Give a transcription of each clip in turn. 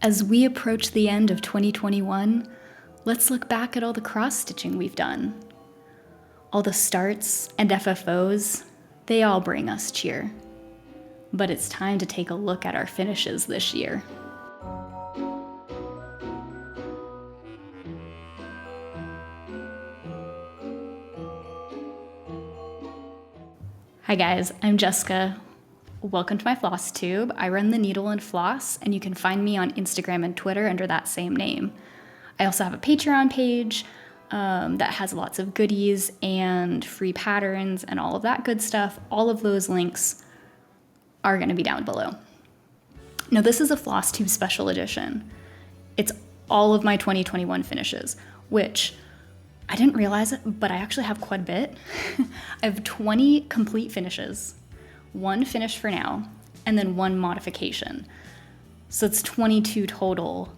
As we approach the end of 2021, let's look back at all the cross-stitching we've done. All the starts and FFOs, they all bring us cheer. But it's time to take a look at our finishes this year. Hi guys, I'm Jessica. Welcome to my Flosstube. I run the Needle and Floss, and you can find me on Instagram and Twitter under that same name. I also have a Patreon page that has lots of goodies and free patterns and all of that good stuff. All of those links are going to be down below. Now, this is a Flosstube special edition. It's all of my 2021 finishes, which I didn't realize it, but I actually have quite a bit. I have 20 complete finishes, one finish for now, and then one modification. So it's 22 total,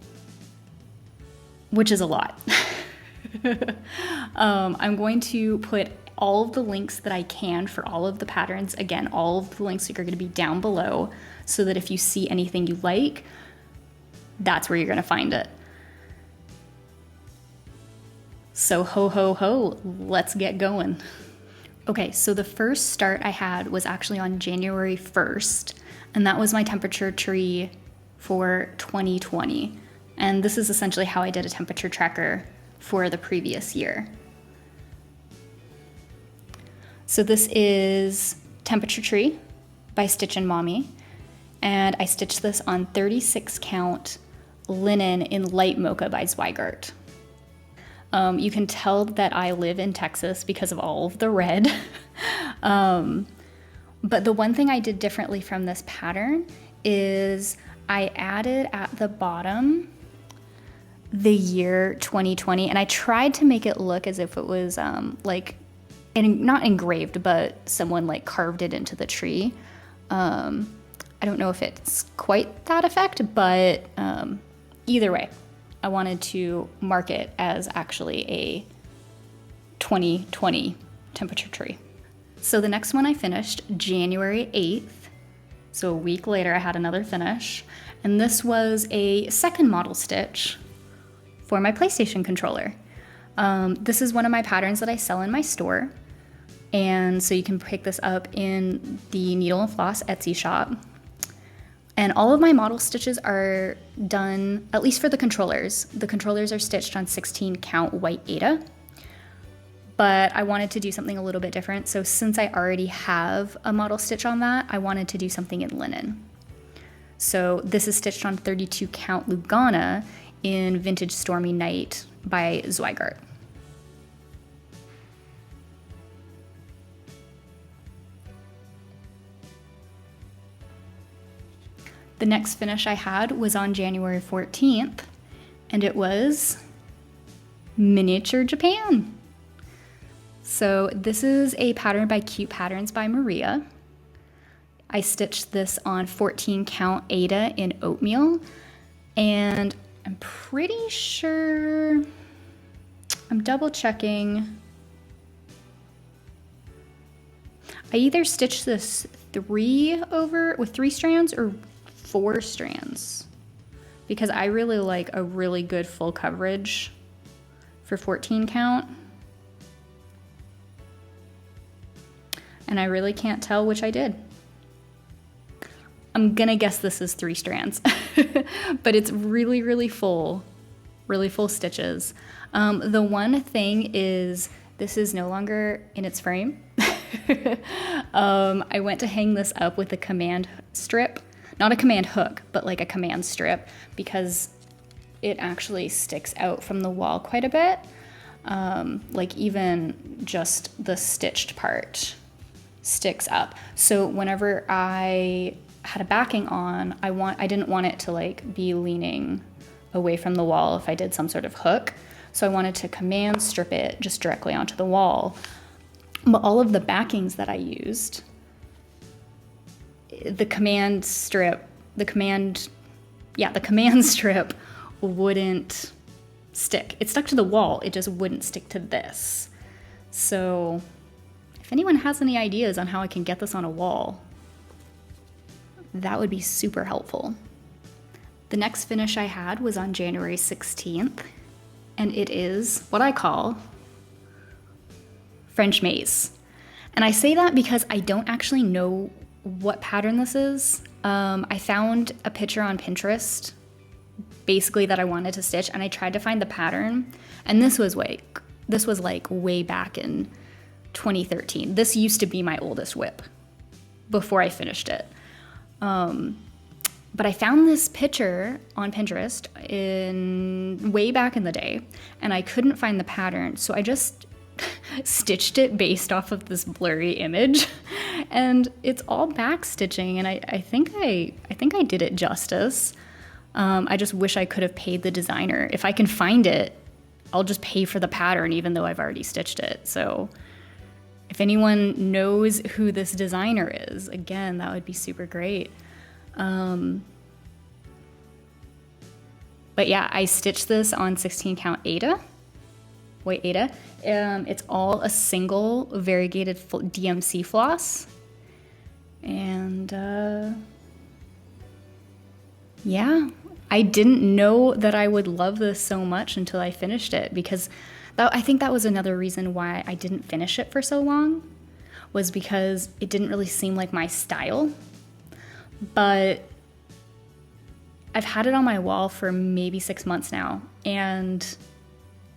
which is a lot. I'm going to put all of the links that I can for all of the patterns. Again, all of the links are going to be down below so that if you see anything you like, that's where you're going to find it. So ho, ho, ho, let's get going. Okay, so the first start I had was actually on January 1st, and that was my temperature tree for 2020. And this is essentially how I did a temperature tracker for the previous year. So this is Temperature Tree by Stitch and Mommy, and I stitched this on 36 count linen in light mocha by Zweigart. You can tell that I live in Texas because of all of the red. But the one thing I did differently from this pattern is I added at the bottom the year 2020, and I tried to make it look as if it was not engraved, but someone like carved it into the tree. I don't know if it's quite that effect, but either way, I wanted to mark it as actually a 2020 temperature tree. So the next one I finished January 8th. So a week later I had another finish. And this was a second model stitch for my PlayStation controller. This is one of my patterns that I sell in my store. And so you can pick this up in the Needle and Floss Etsy shop. And all of my model stitches are done, at least for the controllers. The controllers are stitched on 16 count white Aida, but I wanted to do something a little bit different. So since I already have a model stitch on that, I wanted to do something in linen. So this is stitched on 32 count Lugana in Vintage Stormy Night by Zweigart. The next finish I had was on January 14th, and it was Miniature Japan. So this is a pattern by Cute Patterns by Maria. I stitched this on 14 count Aida in oatmeal, and I'm pretty sure, I'm double checking. I either stitched this with 3 strands or 4 strands, because I really like a really good full coverage for 14 count. And I really can't tell which I did. I'm gonna guess this is 3 strands, but it's really, really full stitches. The one thing is this is no longer in its frame. I went to hang this up with a command strip. Not a command hook, but like a command strip, because it actually sticks out from the wall quite a bit. Like even just the stitched part sticks up. So whenever I had a backing on, I didn't want it to like be leaning away from the wall if I did some sort of hook. So I wanted to command strip it just directly onto the wall. But all of the backings that I used, the command strip wouldn't stick. It stuck to the wall, it just wouldn't stick to this. So if anyone has any ideas on how I can get this on a wall, that would be super helpful. The next finish I had was on January 16th, and it is what I call French maze. And I say that because I don't actually know what pattern this is. I found a picture on Pinterest, basically that I wanted to stitch, and I tried to find the pattern, and this was like way back in 2013. This used to be my oldest whip before I finished it. But I found this picture on Pinterest way back in the day, and I couldn't find the pattern, so I just stitched it based off of this blurry image, and it's all back stitching, and I think I did it justice. I just wish I could have paid the designer. If I can find it, I'll just pay for the pattern even though I've already stitched it. So if anyone knows who this designer is, again, that would be super great. But yeah, I stitched this on 16 count Aida. It's all a single variegated DMC floss. And yeah, I didn't know that I would love this so much until I finished it, because I think that was another reason why I didn't finish it for so long, was because it didn't really seem like my style. But I've had it on my wall for maybe 6 months now, and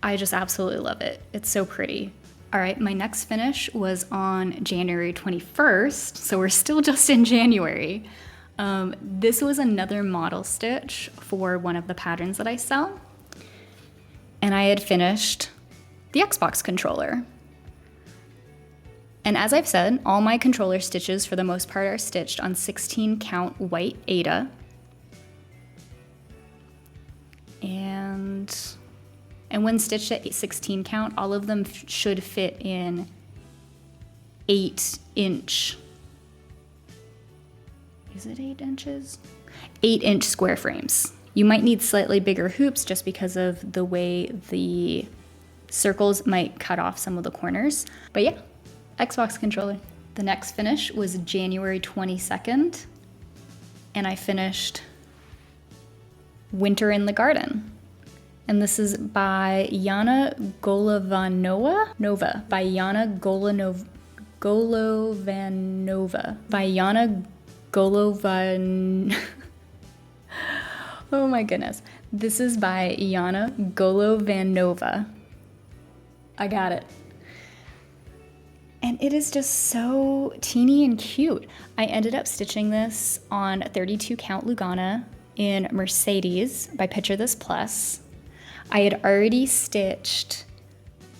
I just absolutely love it. It's so pretty. All right, my next finish was on January 21st, so we're still just in January. This was another model stitch for one of the patterns that I sell, and I had finished the Xbox controller. And as I've said, all my controller stitches for the most part are stitched on 16 count white Aida. And when stitched at 16 count, all of them should fit in 8-inch. Is it 8 inches? 8-inch square frames. You might need slightly bigger hoops just because of the way the circles might cut off some of the corners. But yeah, Xbox controller. The next finish was January 22nd, and I finished Winter in the Garden. And this is by Yana Golovanova. By Yana Golovanova. Oh my goodness. This is by Yana Golovanova. I got it. And it is just so teeny and cute. I ended up stitching this on 32 count Lugana in Mercedes by Picture This Plus. I had already stitched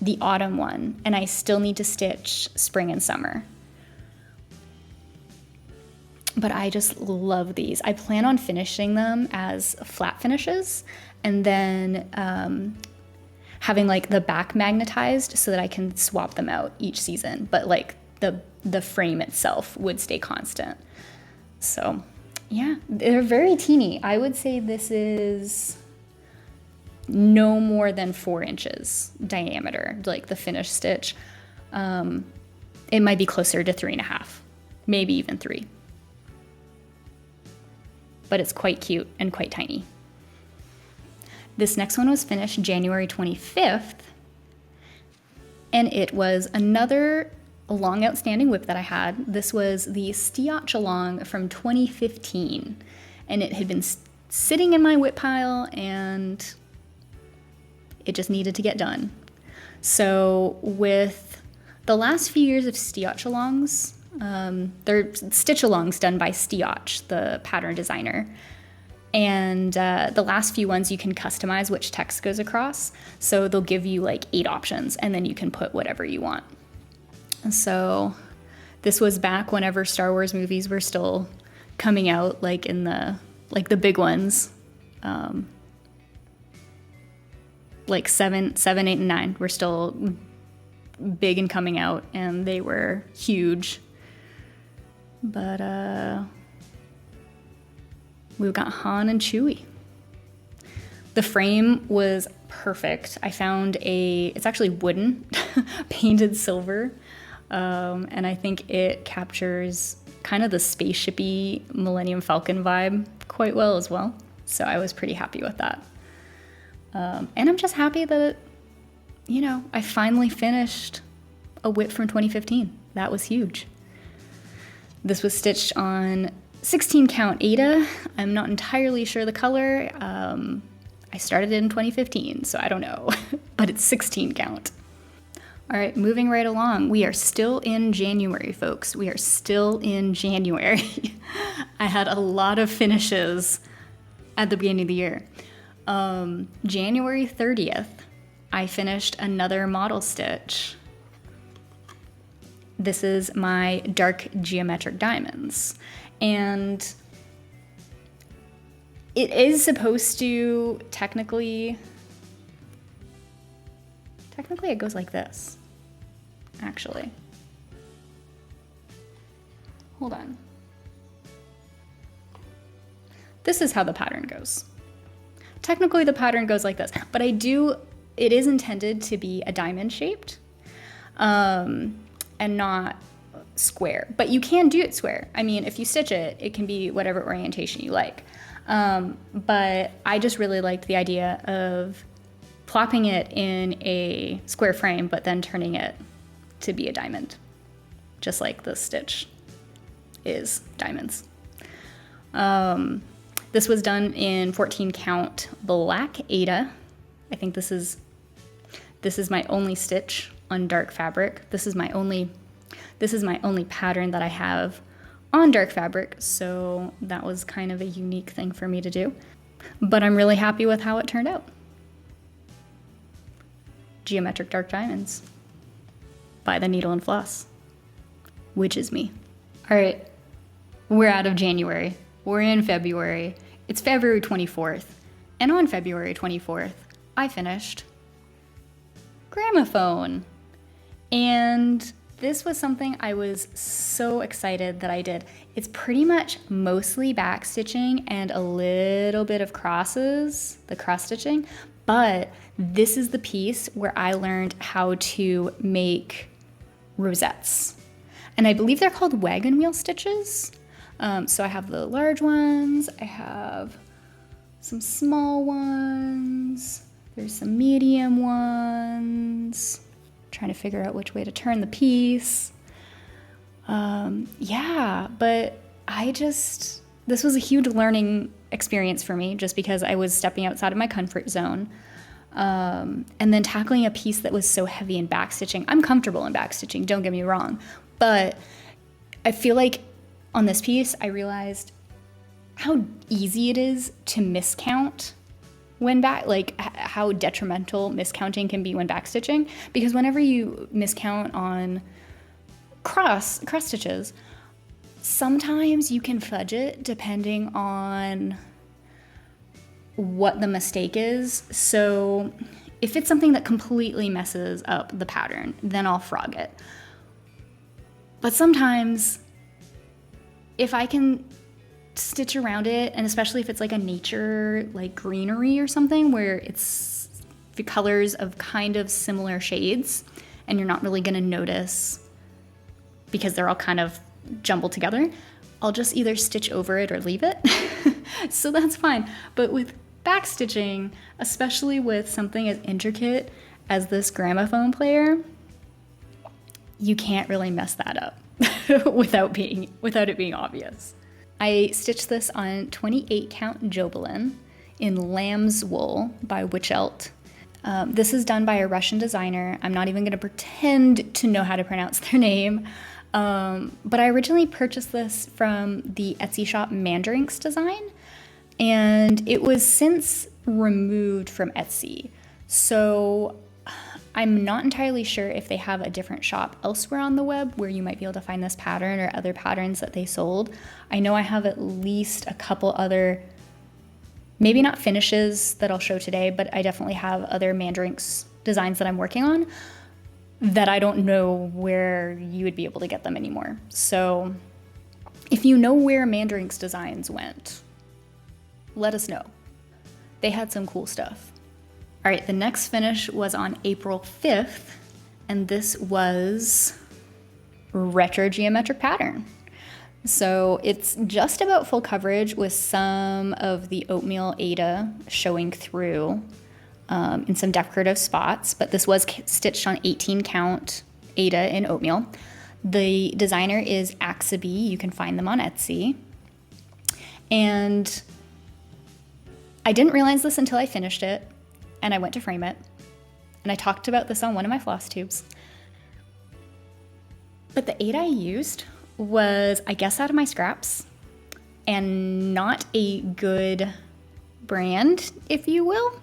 the autumn one, and I still need to stitch spring and summer. But I just love these. I plan on finishing them as flat finishes, and then having like the back magnetized so that I can swap them out each season. But like the frame itself would stay constant. So yeah, they're very teeny. I would say this is no more than 4 inches diameter, like the finished stitch. It might be closer to 3.5, maybe even 3. But it's quite cute and quite tiny. This next one was finished January 25th, and it was another long outstanding whip that I had. This was the Steotchalong from 2015, and it had been sitting in my whip pile, and it just needed to get done. So with the last few years of Steotchalongs, they're stitch-alongs done by Steotch, the pattern designer. And the last few ones you can customize which text goes across. So they'll give you like 8 options, and then you can put whatever you want. And so this was back whenever Star Wars movies were still coming out, like in the big ones. Like 7, 8, and 9 were still big and coming out, and they were huge. But we've got Han and Chewie. The frame was perfect. I found it's actually wooden, painted silver, and I think it captures kind of the spaceshipy Millennium Falcon vibe quite well as well. So I was pretty happy with that. And I'm just happy that, you know, I finally finished a whip from 2015. That was huge. This was stitched on 16 count Aida. I'm not entirely sure the color. I started it in 2015, so I don't know, but it's 16 count. All right, moving right along. We are still in January, folks. We are still in January. I had a lot of finishes at the beginning of the year. January 30th, I finished another model stitch. This is my dark geometric diamonds. And it is supposed to technically it goes like this, actually. Hold on. This is how the pattern goes. Technically the pattern goes like this, but it is intended to be a diamond shaped, and not square, but you can do it square. I mean, if you stitch it, it can be whatever orientation you like. But I just really liked the idea of plopping it in a square frame, but then turning it to be a diamond, just like this stitch is diamonds. This was done in 14 count black Aida. I think this is my only stitch on dark fabric. This is my only pattern that I have on dark fabric, so that was kind of a unique thing for me to do. But I'm really happy with how it turned out. Geometric Dark Diamonds by the Needle and Floss, which is me. All right, we're out of January. We're in February. It's February 24th, and on February 24th, I finished Gramophone. And this was something I was so excited that I did. It's pretty much mostly back stitching and a little bit of crosses, the cross stitching, but this is the piece where I learned how to make rosettes. And I believe they're called wagon wheel stitches. So I have the large ones, I have some small ones, there's some medium ones. Trying to figure out which way to turn the piece. Yeah, but this was a huge learning experience for me just because I was stepping outside of my comfort zone. And then tackling a piece that was so heavy in backstitching. I'm comfortable in backstitching, don't get me wrong, but I feel like on this piece, I realized how easy it is to miscount when how detrimental miscounting can be when backstitching, because whenever you miscount on cross stitches, sometimes you can fudge it depending on what the mistake is. So if it's something that completely messes up the pattern, then I'll frog it. But sometimes if I can stitch around it, and especially if it's like a nature, like greenery or something where it's the colors of kind of similar shades and you're not really gonna notice because they're all kind of jumbled together, I'll just either stitch over it or leave it. So that's fine. But with back stitching, especially with something as intricate as this gramophone player, you can't really mess that up without it being obvious. I stitched this on 28 count Jobelin in lamb's wool by Wichelt. This is done by a Russian designer. I'm not even going to pretend to know how to pronounce their name. But I originally purchased this from the Etsy shop MandarinksDesigns, and it was since removed from Etsy. So I'm not entirely sure if they have a different shop elsewhere on the web where you might be able to find this pattern or other patterns that they sold. I know I have at least a couple other, maybe not finishes that I'll show today, but I definitely have other Mandarinks designs that I'm working on that I don't know where you would be able to get them anymore. So if you know where MandarinksDesigns went, let us know. They had some cool stuff. All right, the next finish was on April 5th, and this was Retro Geometric Pattern. So it's just about full coverage with some of the oatmeal Aida showing through in some decorative spots, but this was stitched on 18 count Aida in oatmeal. The designer is Axaby. You can find them on Etsy. And I didn't realize this until I finished it and I went to frame it. And I talked about this on one of my floss tubes. But the Aida I used was, I guess, out of my scraps and not a good brand, if you will.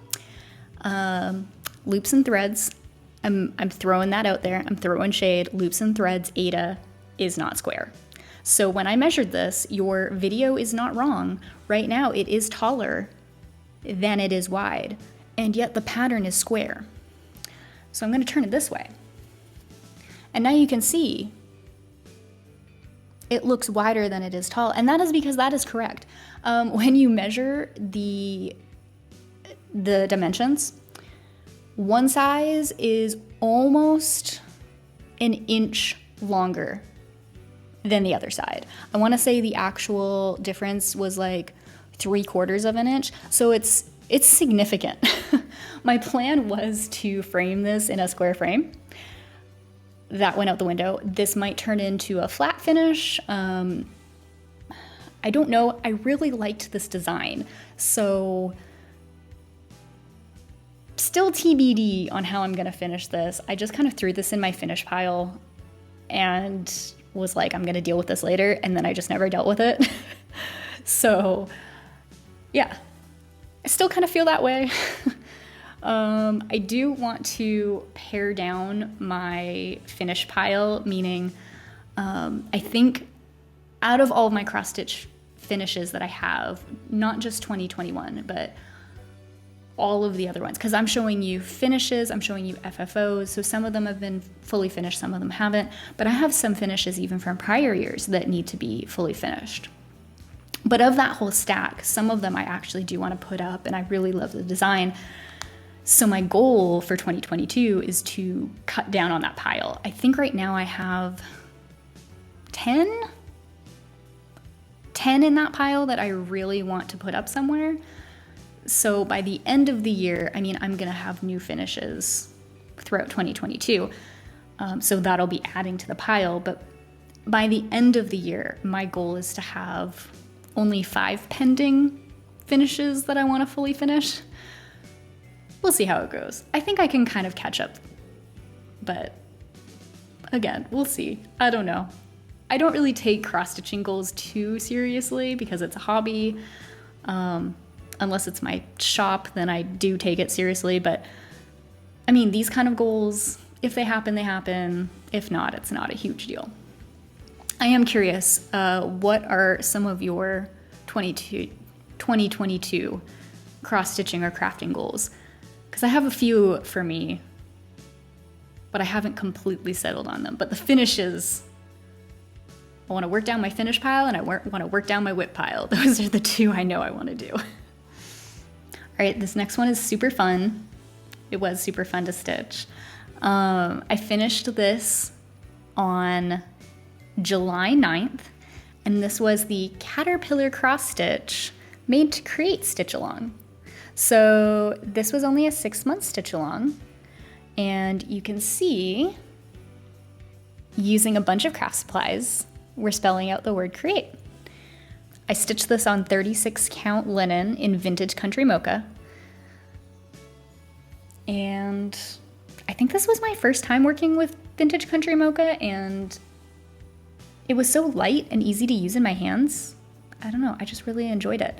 Loops and Threads. I'm throwing that out there. I'm throwing shade. Loops and Threads Aida is not square. So when I measured this, your video is not wrong. Right now it is taller than it is wide, and yet the pattern is square. So I'm going to turn it this way. And now you can see it looks wider than it is tall, and that is because that is correct. When you measure the dimensions, one size is almost an inch longer than the other side. I want to say the actual difference was like 3/4 of an inch, so it's significant. My plan was to frame this in a square frame. That went out the window. This might turn into a flat finish. I don't know. I really liked this design. So still TBD on how I'm gonna finish this. I just kind of threw this in my finish pile and was like, I'm gonna deal with this later. And then I just never dealt with it. So yeah, I still kind of feel that way. I do want to pare down my finish pile, meaning I think out of all of my cross stitch finishes that I have, not just 2021, but all of the other ones, because I'm showing you finishes, I'm showing you FFOs, so some of them have been fully finished, some of them haven't, but I have some finishes even from prior years that need to be fully finished. But of that whole stack, some of them I actually do want to put up, and I really love the design. So my goal for 2022 is to cut down on that pile. I think right now I have 10 in that pile that I really want to put up somewhere. So by the end of the year, I mean, I'm gonna have new finishes throughout 2022. So that'll be adding to the pile. But by the end of the year, my goal is to have only 5 pending finishes that I want to fully finish. We'll see how it goes. I think I can kind of catch up, but again, we'll see. I don't know. I don't really take cross-stitching goals too seriously because it's a hobby. Unless it's my shop, then I do take it seriously. But I mean, these kind of goals, if they happen, they happen. If not, it's not a huge deal. I am curious, what are some of your 2022 cross-stitching or crafting goals? Because I have a few for me, but I haven't completely settled on them. But the finishes, I want to work down my finish pile and I want to work down my whip pile. Those are the two I know I want to do. All right, this next one is super fun. It was super fun to stitch. I finished this on July 9th, and this was the Caterpillar cross stitch made to create Steotchalong. So this was only a 6-month stitch along, and you can see using a bunch of craft supplies, we're spelling out the word create. I stitched this on 36 count linen in vintage country mocha. And I think this was my first time working with vintage country mocha, and it was so light and easy to use in my hands. I don't know, I just really enjoyed it.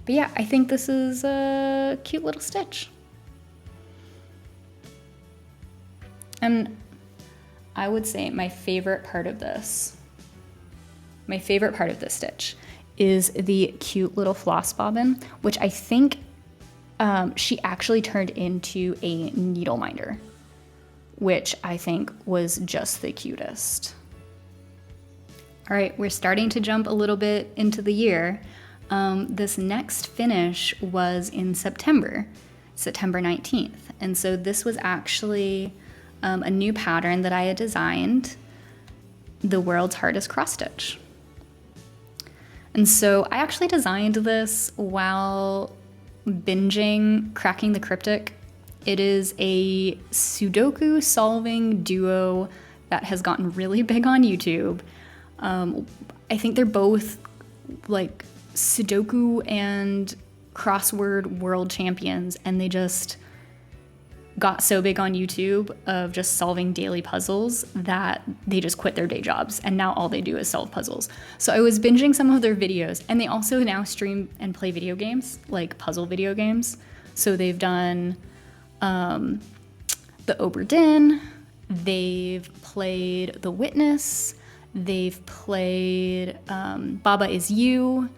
But yeah, I think this is a cute little stitch. And I would say my favorite part of this stitch is the cute little floss bobbin, which I think she actually turned into a needle minder, which I think was just the cutest. All right, we're starting to jump a little bit into the year. This next finish was in September 19th. And so this was actually a new pattern that I had designed the world's hardest cross stitch. And so I actually designed this while binging Cracking the Cryptic. It is a Sudoku solving duo that has gotten really big on YouTube. I think they're both like Sudoku and crossword world champions, and they just got so big on YouTube of just solving daily puzzles that they just quit their day jobs, and now all they do is solve puzzles. So I was binging some of their videos, and they also now stream and play video games, like puzzle video games. So they've done the Oberdin, they've played The Witness, they've played Baba Is You,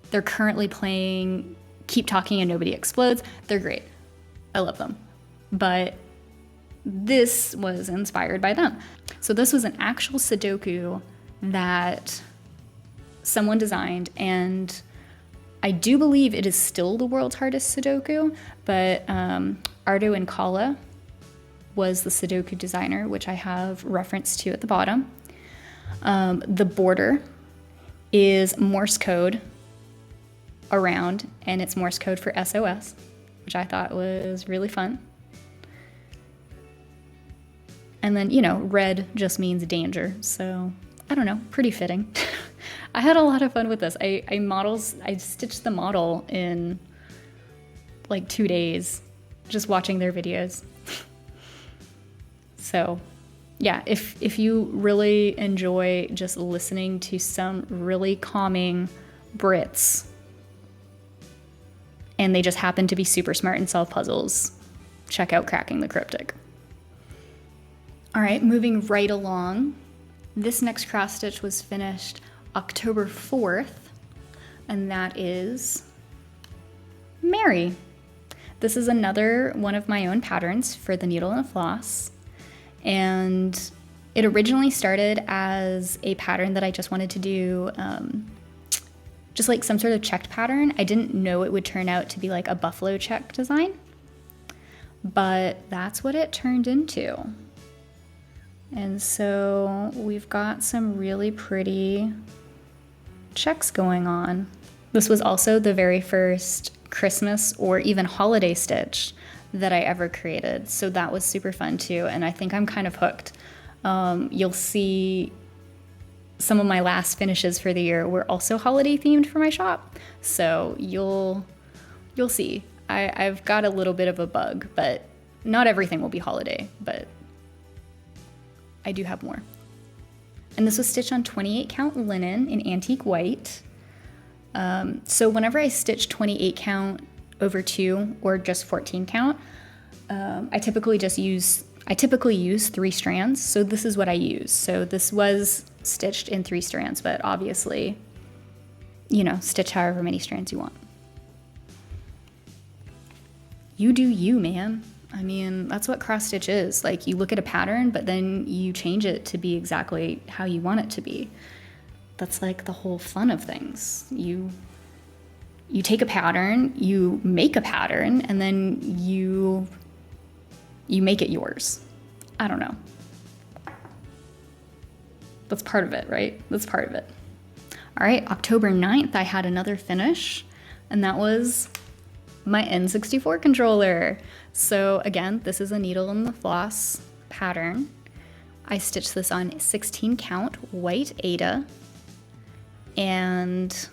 they're currently playing Keep Talking and Nobody Explodes. They're great. I love them. But this was inspired by them. So this was an actual Sudoku that someone designed, and I do believe it is still the world's hardest Sudoku, but Ardo and Kala was the Sudoku designer, which I have reference to at the bottom. The border is Morse code around, and it's Morse code for SOS, which I thought was really fun. And then, you know, red just means danger. So, I don't know, pretty fitting. I had a lot of fun with this. I stitched the model in like 2 days, just watching their videos. So, yeah, if you really enjoy just listening to some really calming Brits, and they just happen to be super smart and solve puzzles, check out Cracking the Cryptic. All right, moving right along. This next cross stitch was finished October 4th, and that is Mary. This is another one of my own patterns for the needle and a floss, and it originally started as a pattern that I just wanted to do just like some sort of checked pattern. I didn't know it would turn out to be like a buffalo check design, but that's what it turned into. And so we've got some really pretty checks going on. This was also the very first Christmas or even holiday stitch that I ever created. So that was super fun too. And I think I'm kind of hooked. You'll see some of my last finishes for the year were also holiday themed for my shop. So you'll see. I've got a little bit of a bug, but not everything will be holiday, but I do have more. And this was stitched on 28 count linen in antique white. So whenever I stitch 28 count over 2 or just 14 count, I typically use 3 strands. So this is what I use. So this was stitched in 3 strands, but obviously, you know, stitch however many strands you want. You do you, man. I mean, that's what cross stitch is. Like, you look at a pattern, but then you change it to be exactly how you want it to be. That's like the whole fun of things. You take a pattern, you make a pattern, and then you make it yours. I don't know. That's part of it, right? That's part of it. All right, October 9th, I had another finish, and that was my N64 controller. So again, this is a needle and the floss pattern. I stitched this on 16 count white Aida, and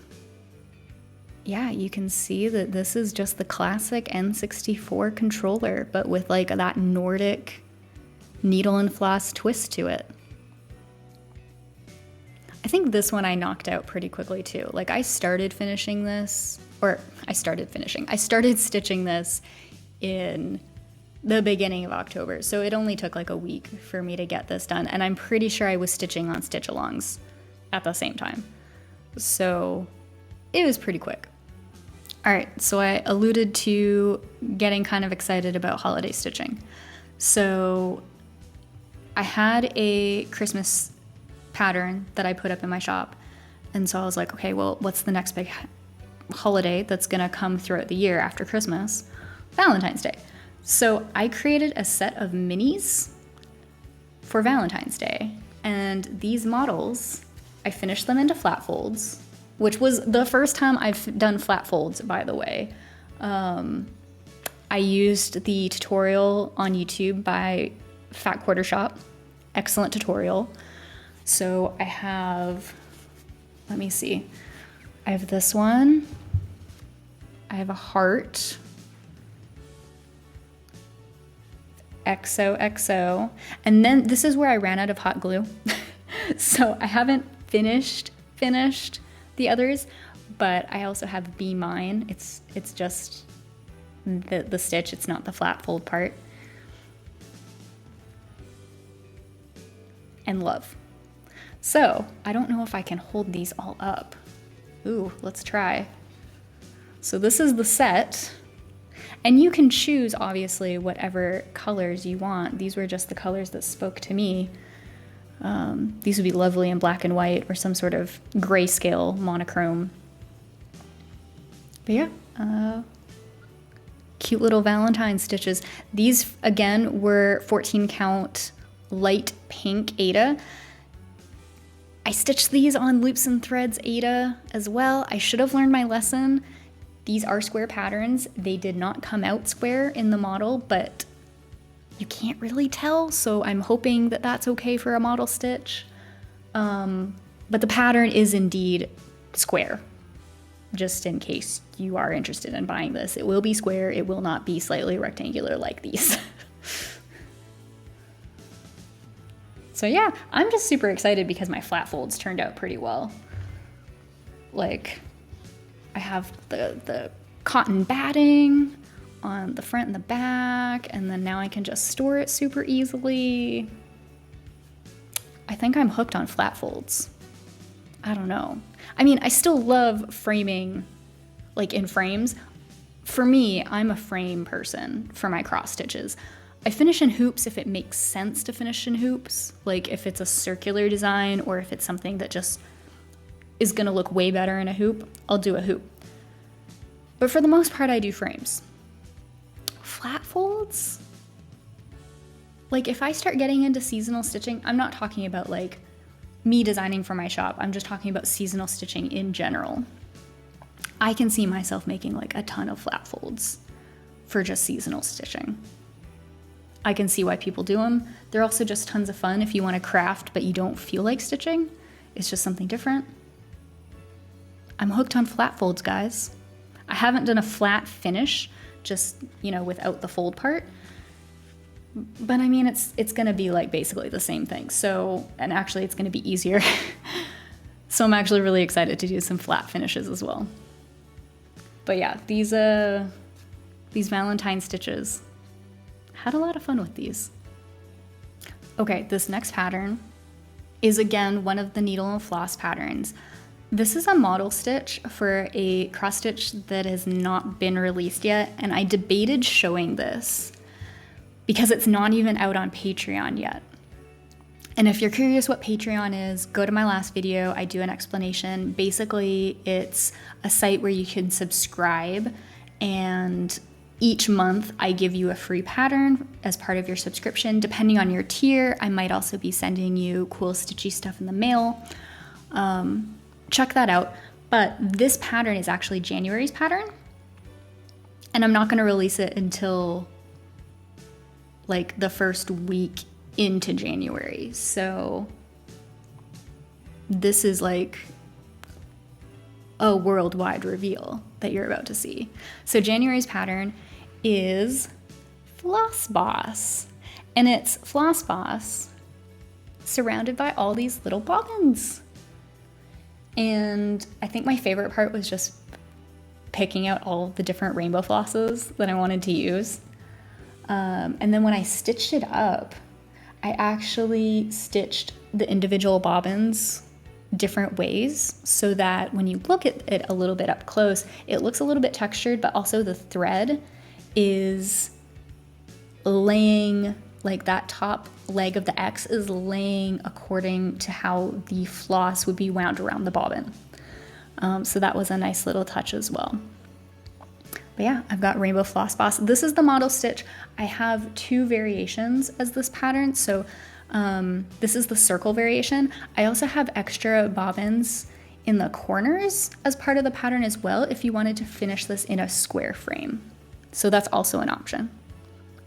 yeah, you can see that this is just the classic N64 controller, but with like that Nordic needle and floss twist to it. I think this one I knocked out pretty quickly too. Like, I started stitching this in the beginning of October. So it only took like a week for me to get this done. And I'm pretty sure I was stitching on Steotchalongs at the same time. So it was pretty quick. All right, so I alluded to getting kind of excited about holiday stitching. So I had a Christmas pattern that I put up in my shop. And so I was like, okay, well, what's the next big holiday that's gonna come throughout the year after Christmas? Valentine's Day. So I created a set of minis for Valentine's Day. And these models, I finished them into flat folds, which was the first time I've done flat folds, by the way. I used the tutorial on YouTube by Fat Quarter Shop. Excellent tutorial. So I have, let me see. I have this one. I have a heart. XOXO. And then this is where I ran out of hot glue. So I haven't finished the others, but I also have Be Mine. It's just the stitch, it's not the flat fold part. And Love. So I don't know if I can hold these all up. Ooh, let's try. So this is the set, and you can choose obviously whatever colors you want. These were just the colors that spoke to me. These would be lovely in black and white or some sort of grayscale monochrome. But yeah, cute little Valentine stitches. These again were 14 count light pink Aida. I stitched these on loops and threads Aida as well. I should have learned my lesson. These are square patterns. They did not come out square in the model, but you can't really tell, so I'm hoping that that's okay for a model stitch. But the pattern is indeed square, just in case you are interested in buying this. It will be square, it will not be slightly rectangular like these. So yeah, I'm just super excited because my flat folds turned out pretty well. Like, I have the cotton batting on the front and the back, and then now I can just store it super easily. I think I'm hooked on flat folds. I don't know. I mean, I still love framing, like in frames. For me, I'm a frame person for my cross stitches. I finish in hoops if it makes sense to finish in hoops, like if it's a circular design or if it's something that just is gonna look way better in a hoop, I'll do a hoop. But for the most part, I do frames. Flat folds? Like if I start getting into seasonal stitching, I'm not talking about like me designing for my shop, I'm just talking about seasonal stitching in general. I can see myself making like a ton of flat folds for just seasonal stitching. I can see why people do them. They're also just tons of fun if you want to craft but you don't feel like stitching. It's just something different. I'm hooked on flat folds, guys. I haven't done a flat finish, just, you know, without the fold part. But I mean, it's gonna be like basically the same thing. So, and actually it's gonna be easier. So I'm actually really excited to do some flat finishes as well. But yeah, these Valentine stitches, had a lot of fun with these. Okay, this next pattern is again one of the needle and floss patterns. This is a model stitch for a cross stitch that has not been released yet, and I debated showing this because it's not even out on Patreon yet. And if you're curious what Patreon is, go to my last video, I do an explanation. Basically, it's a site where you can subscribe, and each month I give you a free pattern as part of your subscription. Depending on your tier, I might also be sending you cool stitchy stuff in the mail. Check that out. But this pattern is actually January's pattern, and I'm not gonna release it until like the first week into January. So this is like a worldwide reveal that you're about to see. So January's pattern is Floss Boss, and it's Floss Boss surrounded by all these little bobbins. And I think my favorite part was just picking out all the different rainbow flosses that I wanted to use. And then when I stitched it up, I actually stitched the individual bobbins different ways so that when you look at it a little bit up close, it looks a little bit textured, but also the thread is laying, like that top leg of the X is laying according to how the floss would be wound around the bobbin. So that was a nice little touch as well. But yeah, I've got Rainbow Floss Boss. This is the model stitch. I have two variations as this pattern. So This is the circle variation. I also have extra bobbins in the corners as part of the pattern as well if you wanted to finish this in a square frame. So that's also an option.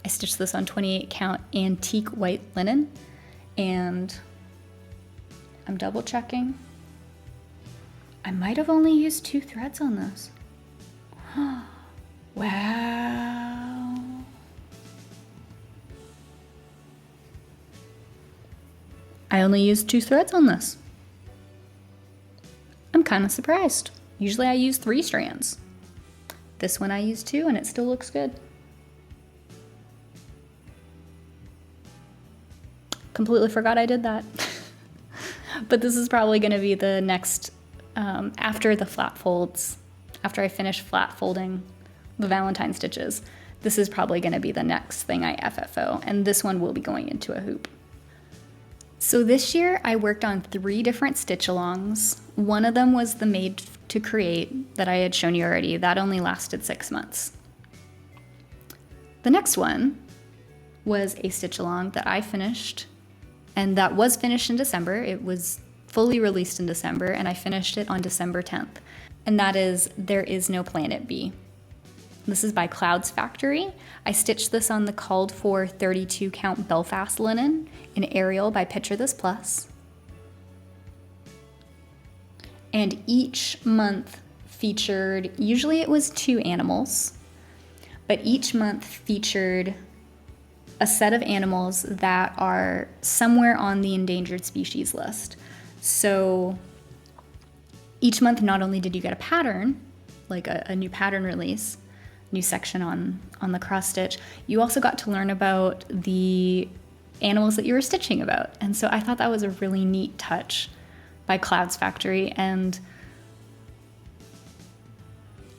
I stitched this on 28 count antique white linen, and I'm double checking. I might have only used 2 threads on this. Wow. I only used 2 threads on this. I'm kind of surprised. Usually I use 3 strands. This one I used 2 and it still looks good. Completely forgot I did that. But this is probably going to be the next, after the flat folds, after I finish flat folding the Valentine stitches, this is probably going to be the next thing I FFO, and this one will be going into a hoop. So this year I worked on 3 different stitch-alongs. One of them was the made to create that I had shown you already. That only lasted 6 months. The next one was a stitch-along that I finished, and that was finished in December. It was fully released in December, and I finished it on December 10th. And that is There Is No Planet B. This is by Clouds Factory. I stitched this on the called for 32 count Belfast linen in Ariel by Picture This Plus. And each month featured, usually it was 2 animals, but each month featured a set of animals that are somewhere on the endangered species list. So each month, not only did you get a pattern, like a new pattern release, new section on the cross stitch, you also got to learn about the animals that you were stitching about. And so I thought that was a really neat touch by Clouds Factory. And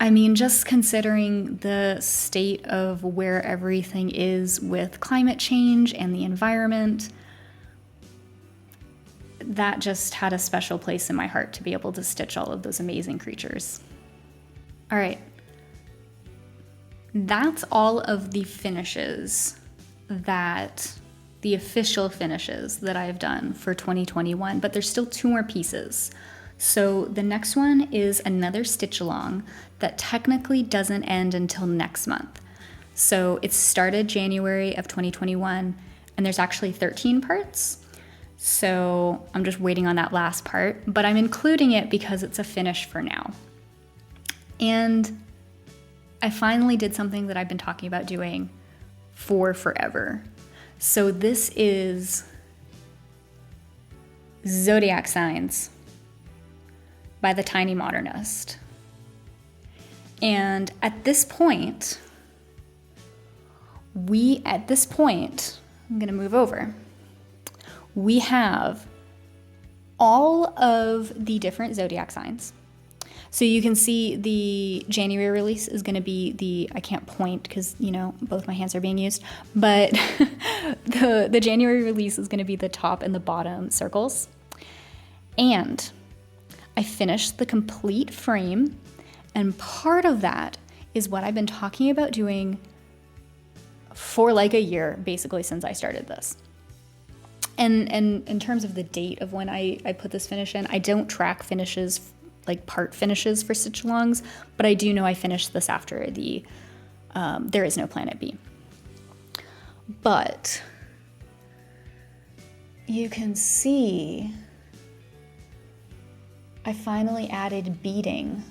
I mean, just considering the state of where everything is with climate change and the environment, that just had a special place in my heart to be able to stitch all of those amazing creatures. All right. That's all of the finishes the official finishes that I've done for 2021, but there's still 2 more pieces. So the next one is another stitch along that technically doesn't end until next month. So it started January of 2021, and there's actually 13 parts. So I'm just waiting on that last part, but I'm including it because it's a finish for now. And I finally did something that I've been talking about doing for forever. So this is Zodiac Signs by the Tiny Modernist. And at this point, I'm gonna move over. We have all of the different zodiac signs. So you can see the January release is going to be I can't point because, both my hands are being used, but the January release is going to be the top and the bottom circles. And I finished the complete frame, and part of that is what I've been talking about doing for like a year, basically, since I started this. And in terms of the date of when I put this finish in, I don't track finishes, like part finishes for stitch-alongs, but I do know I finished this after the There Is No Planet B. But you can see I finally added beading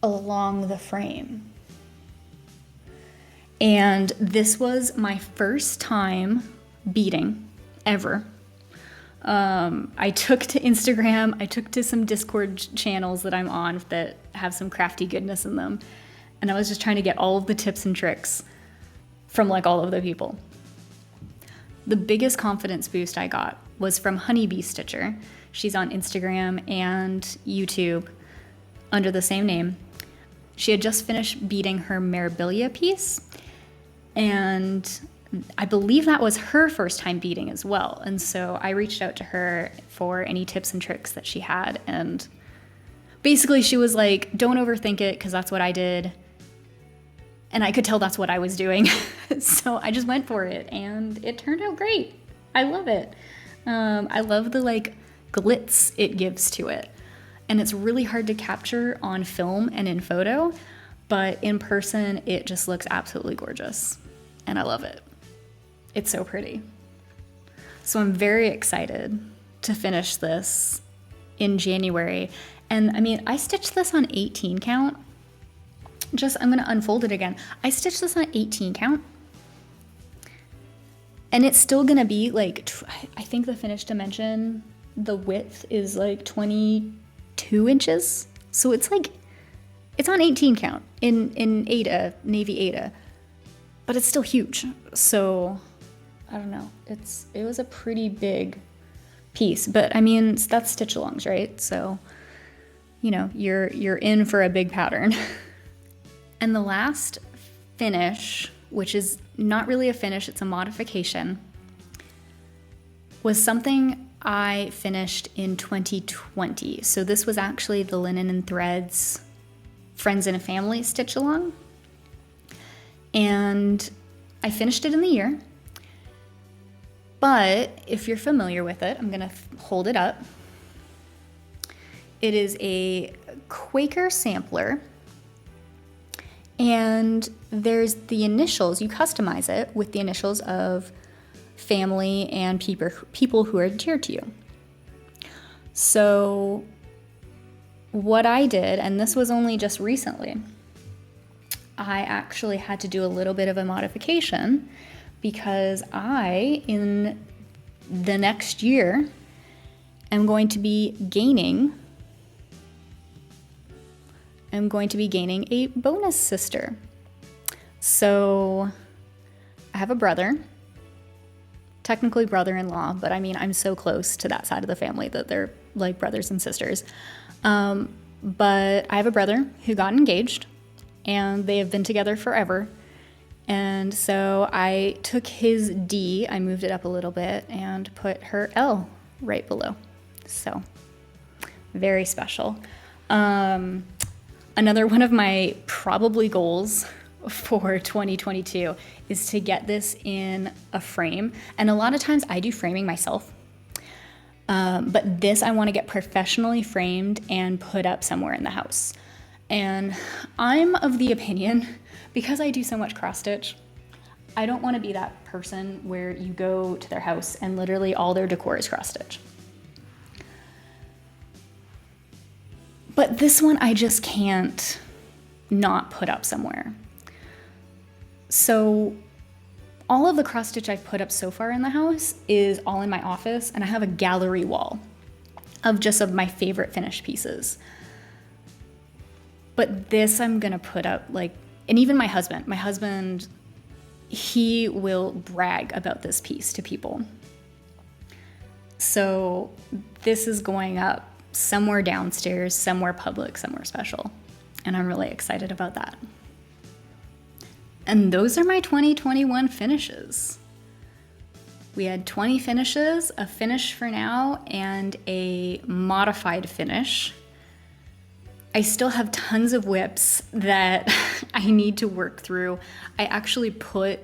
along the frame. And this was my first time beading ever. I took to Instagram, I took to some Discord channels that I'm on that have some crafty goodness in them, and I was just trying to get all of the tips and tricks from like all of the people. The biggest confidence boost I got was from Honeybee Stitcher. She's on Instagram and YouTube under the same name. She had just finished beading her Mirabilia piece, and I believe that was her first time beading as well. And so I reached out to her for any tips and tricks that she had. And basically she was like, don't overthink it, because that's what I did. And I could tell that's what I was doing. So I just went for it, and it turned out great. I love it. I love the like glitz it gives to it. And it's really hard to capture on film and in photo, but in person it just looks absolutely gorgeous. And I love it. It's so pretty. So I'm very excited to finish this in January. And I mean, I stitched this on 18 count. I'm gonna unfold it again. I stitched this on 18 count. And it's still gonna be like, I think the finished dimension, the width is like 22 inches. So it's like, it's on 18 count in Ada, Navy Ada, but it's still huge. So I don't know, it was a pretty big piece, but I mean, that's Steotchalongs, right? So, you know, you're in for a big pattern. And the last finish, which is not really a finish, it's a modification, was something I finished in 2020. So this was actually the Linen and Threads Friends and a Family Stitch-Along. And I finished it in the year. But if you're familiar with it, I'm gonna hold it up. It is a Quaker sampler. And there's the initials, you customize it with the initials of family and people who are dear to you. So what I did, and this was only just recently, I actually had to do a little bit of a modification because in the next year, am going to be gaining a bonus sister. So I have a brother, technically brother-in-law, but I mean, I'm so close to that side of the family that they're like brothers and sisters. But I have a brother who got engaged and they have been together forever. And so I took his D, I moved it up a little bit and put her L right below. So very special. Another one of my probably goals for 2022 is to get this in a frame. And a lot of times I do framing myself. But this I want to get professionally framed and put up somewhere in the house. And I'm of the opinion, because I do so much cross stitch, I don't want to be that person where you go to their house and literally all their decor is cross stitch. But this one I just can't not put up somewhere. So all of the cross stitch I've put up so far in the house is all in my office, and I have a gallery wall of my favorite finished pieces. But this I'm gonna put up like, and even my husband, he will brag about this piece to people. So this is going up somewhere downstairs, somewhere public, somewhere special. And I'm really excited about that. And those are my 2021 finishes. We had 20 finishes, a finish for now, and a modified finish. I still have tons of whips that I need to work through. I actually put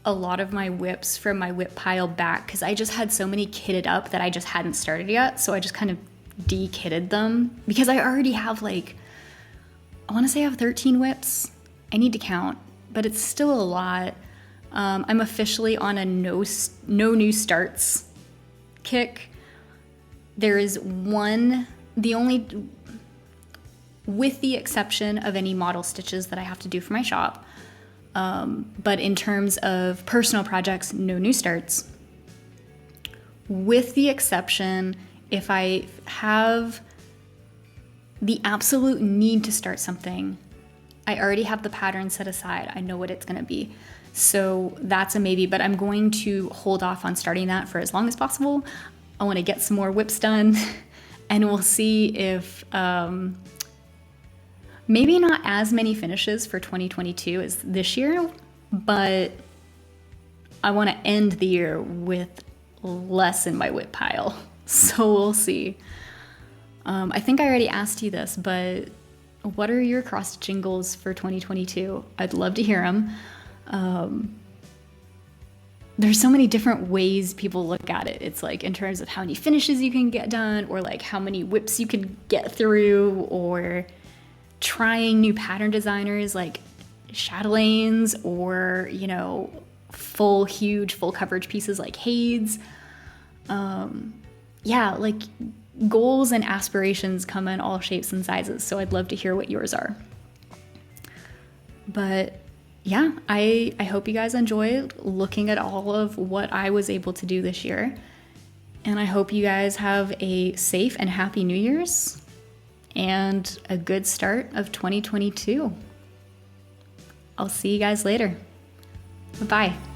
a lot of my whips from my whip pile back because I just had so many kitted up that I just hadn't started yet. So I just kind of de-kitted them because I already have I want to say I have 13 whips. I need to count, but it's still a lot. I'm officially on a no new starts kick. There is with the exception of any model stitches that I have to do for my shop. But in terms of personal projects, no new starts. With the exception, if I have the absolute need to start something, I already have the pattern set aside. I know what it's going to be. So that's a maybe, but I'm going to hold off on starting that for as long as possible. I want to get some more whips done and we'll see if maybe not as many finishes for 2022 as this year, but I want to end the year with less in my whip pile. So we'll see. I think I already asked you this, but what are your cross-stitching goals for 2022? I'd love to hear them. there's so many different ways people look at it. It's like in terms of how many finishes you can get done, or like how many whips you can get through, or trying new pattern designers like chatelaines, or, you know, huge full coverage pieces like Hades. Yeah, like goals and aspirations come in all shapes and sizes, so I'd love to hear what yours are. But yeah, I hope you guys enjoyed looking at all of what I was able to do this year. And I hope you guys have a safe and happy New Year's and a good start of 2022. I'll see you guys later. Bye-bye.